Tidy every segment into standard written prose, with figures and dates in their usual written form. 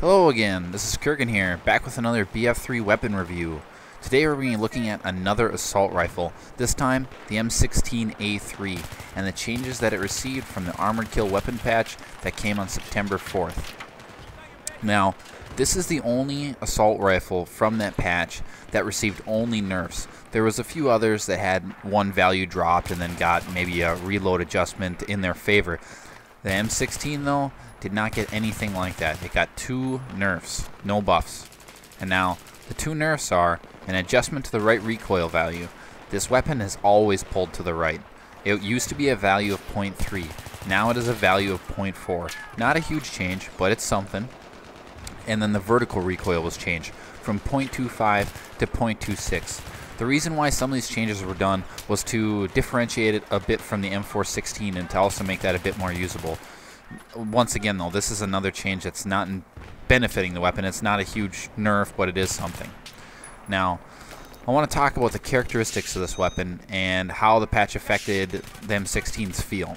Hello again, this is Kurgan here, back with another BF3 weapon review. Today we're going to be looking at another assault rifle, this time the M16A3, and the changes that it received from the Armored Kill weapon patch that came on September 4th. Now, this is the only assault rifle from that patch that received only nerfs. There was a few others that had one value dropped and then got maybe a reload adjustment in their favor. The M16 though did not get anything like that. It got 2 nerfs, no buffs. And now, the 2 nerfs are an adjustment to the right recoil value. This weapon has always pulled to the right. It used to be a value of 0.3. Now it is a value of 0.4. Not a huge change, but it's something. And then the vertical recoil was changed from 0.25 to 0.26. The reason why some of these changes were done was to differentiate it a bit from the M416 and to also make that a bit more usable. Once again though, this is another change that's not benefiting the weapon. It's not a huge nerf, but it is something. Now, I want to talk about the characteristics of this weapon and how the patch affected the M16's feel.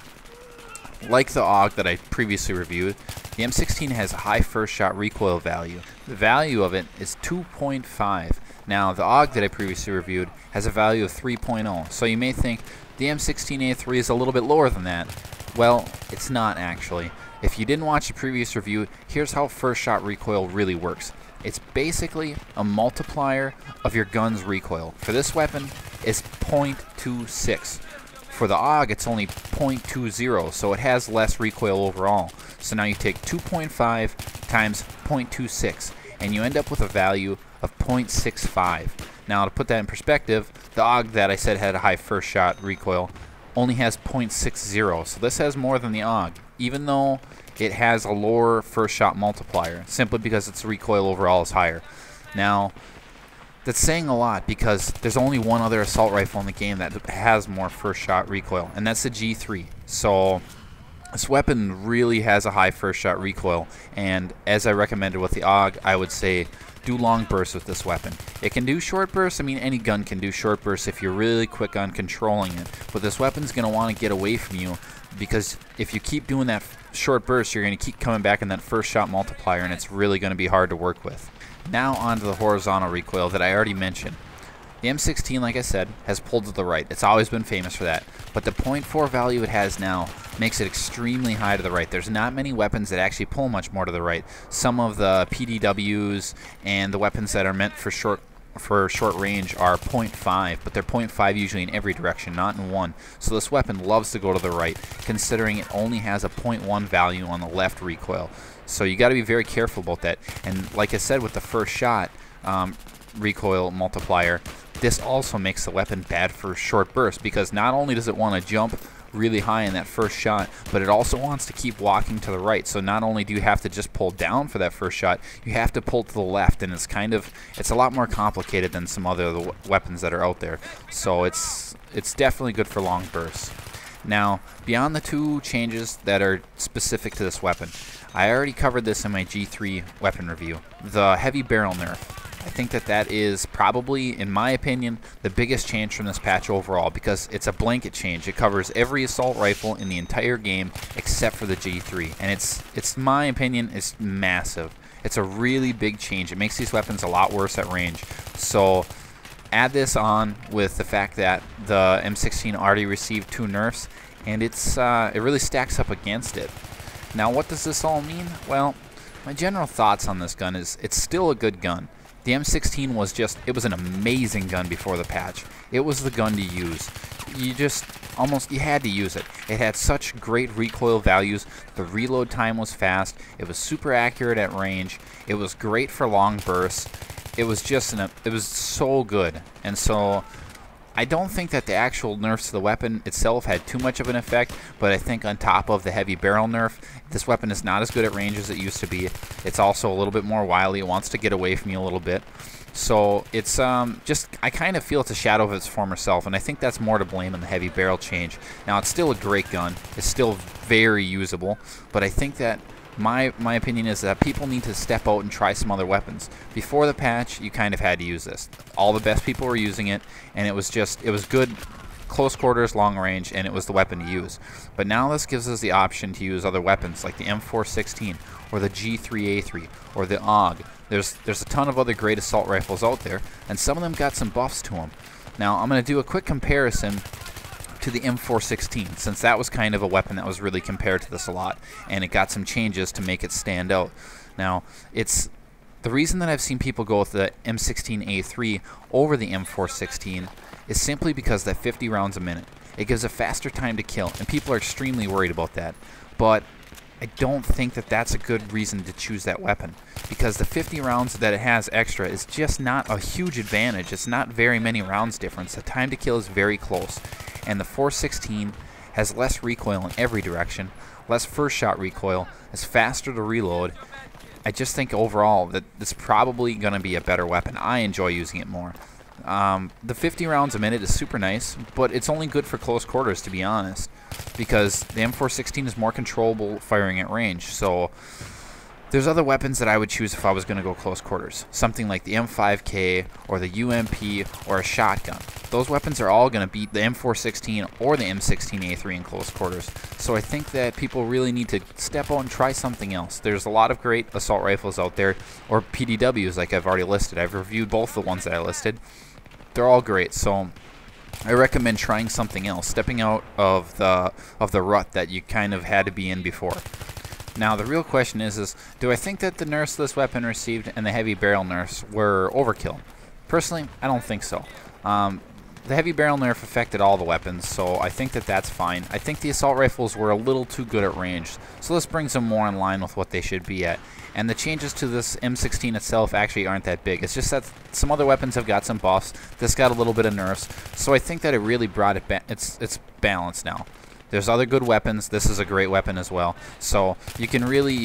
Like the AUG that I previously reviewed, the M16 has a high first shot recoil value. The value of it is 2.5. Now, the AUG that I previously reviewed has a value of 3.0, so you may think the M16A3 is a little bit lower than that. Well, it's not actually. If you didn't watch the previous review, here's how first shot recoil really works. It's basically a multiplier of your gun's recoil. For this weapon, it's 0.26. For the AUG, it's only 0.20, so it has less recoil overall. So now you take 2.5 times 0.26, and you end up with a value of 0.65. Now, to put that in perspective, the AUG that I said had a high first shot recoil only has 0.60, so this has more than the AUG, even though it has a lower first shot multiplier, simply because its recoil overall is higher. Now, that's saying a lot because there's only one other assault rifle in the game that has more first shot recoil, and that's the G3. So this weapon really has a high first shot recoil, and as I recommended with the AUG, I would say do long bursts with this weapon. It can do short bursts. I mean, any gun can do short bursts if you're really quick on controlling it, but this weapon's going to want to get away from you because if you keep doing that short burst, you're going to keep coming back in that first shot multiplier, and it's really going to be hard to work with. Now onto the horizontal recoil that I already mentioned. The M16, like I said, has pulled to the right. It's always been famous for that. But the 0.4 value it has now makes it extremely high to the right. There's not many weapons that actually pull much more to the right. Some of the PDWs and the weapons that are meant for short range are 0.5, but they're 0.5 usually in every direction, not in one. So this weapon loves to go to the right, considering it only has a 0.1 value on the left recoil. So you got to be very careful about that. And like I said with the first shot recoil multiplier, this also makes the weapon bad for short bursts because not only does it want to jump really high in that first shot, but it also wants to keep walking to the right. So not only do you have to just pull down for that first shot, you have to pull to the left, and it's a lot more complicated than some other weapons that are out there. So it's definitely good for long bursts. Now, beyond the 2 changes that are specific to this weapon, I already covered this in my G3 weapon review. The heavy barrel nerf. I think that is probably, in my opinion, the biggest change from this patch overall because it's a blanket change. It covers every assault rifle in the entire game except for the G3, and it's my opinion, it's massive. It's a really big change. It makes these weapons a lot worse at range. So add this on with the fact that the M16 already received 2 nerfs, and it really stacks up against it. Now, what does this all mean? Well, my general thoughts on this gun is it's still a good gun. The M16 was an amazing gun before the patch. It was the gun to use. You had to use it. It had such great recoil values. The reload time was fast. It was super accurate at range. It was great for long bursts. It was it was so good. And so I don't think that the actual nerfs to the weapon itself had too much of an effect, but I think on top of the heavy barrel nerf, this weapon is not as good at range as it used to be. It's also a little bit more wily. It wants to get away from you a little bit. So it's I kind of feel it's a shadow of its former self, and I think that's more to blame than the heavy barrel change. Now, it's still a great gun. It's still very usable, but I think that my opinion is that people need to step out and try some other weapons. Before the patch, you kind of had to use this. All the best people were using it, and it was good close quarters, long range, and it was the weapon to use. But now this gives us the option to use other weapons like the M416 or the G3A3 or the AUG. There's a ton of other great assault rifles out there, and some of them got some buffs to them. Now I'm going to do a quick comparison to the M416, since that was kind of a weapon that was really compared to this a lot, and it got some changes to make it stand out. Now, the reason that I've seen people go with the M16A3 over the M416 is simply because that 50 rounds a minute. It gives a faster time to kill, and people are extremely worried about that. But I don't think that that's a good reason to choose that weapon, because the 50 rounds that it has extra is just not a huge advantage. It's not very many rounds difference. The time to kill is very close, and the 416 has less recoil in every direction, less first shot recoil, is faster to reload. I just think overall that it's probably going to be a better weapon. I enjoy using it more. The 50 rounds a minute is super nice, but it's only good for close quarters, to be honest, because the M416 is more controllable firing at range. So there's other weapons that I would choose if I was going to go close quarters, something like the M5K or the UMP or a shotgun. Those weapons are all going to beat the M416 or the M16A3 in close quarters. So I think that people really need to step out and try something else. There's a lot of great assault rifles out there, or PDWs like I've already listed. I've reviewed both the ones that I listed. They're all great, so I recommend trying something else, stepping out of the rut that you kind of had to be in before. Now the real question is do I think that the nerfs this weapon received and the heavy barrel nerfs were overkill? Personally, I don't think so. The heavy barrel nerf affected all the weapons, so I think that that's fine. I think the assault rifles were a little too good at range, so this brings them more in line with what they should be at. And the changes to this M16 itself actually aren't that big. It's just that some other weapons have got some buffs. This got a little bit of nerfs, so I think that it really brought it back. It's balanced now. There's other good weapons. This is a great weapon as well. So you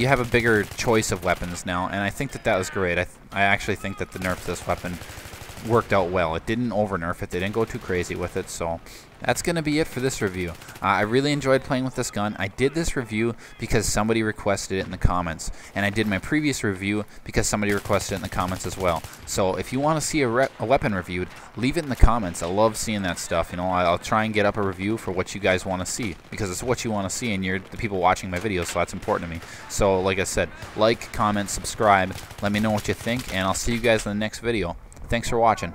have a bigger choice of weapons now, and I think that that was great. I actually think that the nerf of this weapon worked out well. It didn't over nerf it. They didn't go too crazy with it. So that's going to be it for this review. I really enjoyed playing with this gun. I did this review because somebody requested it in the comments, and I did my previous review because somebody requested it in the comments as well. So if you want to see a weapon reviewed, leave it in the comments. I love seeing that stuff. You know, I'll try and get up a review for what you guys want to see, because it's what you want to see, and you're the people watching my videos, so that's important to me. So like I said, like, comment, subscribe, let me know what you think, and I'll see you guys in the next video. Thanks for watching.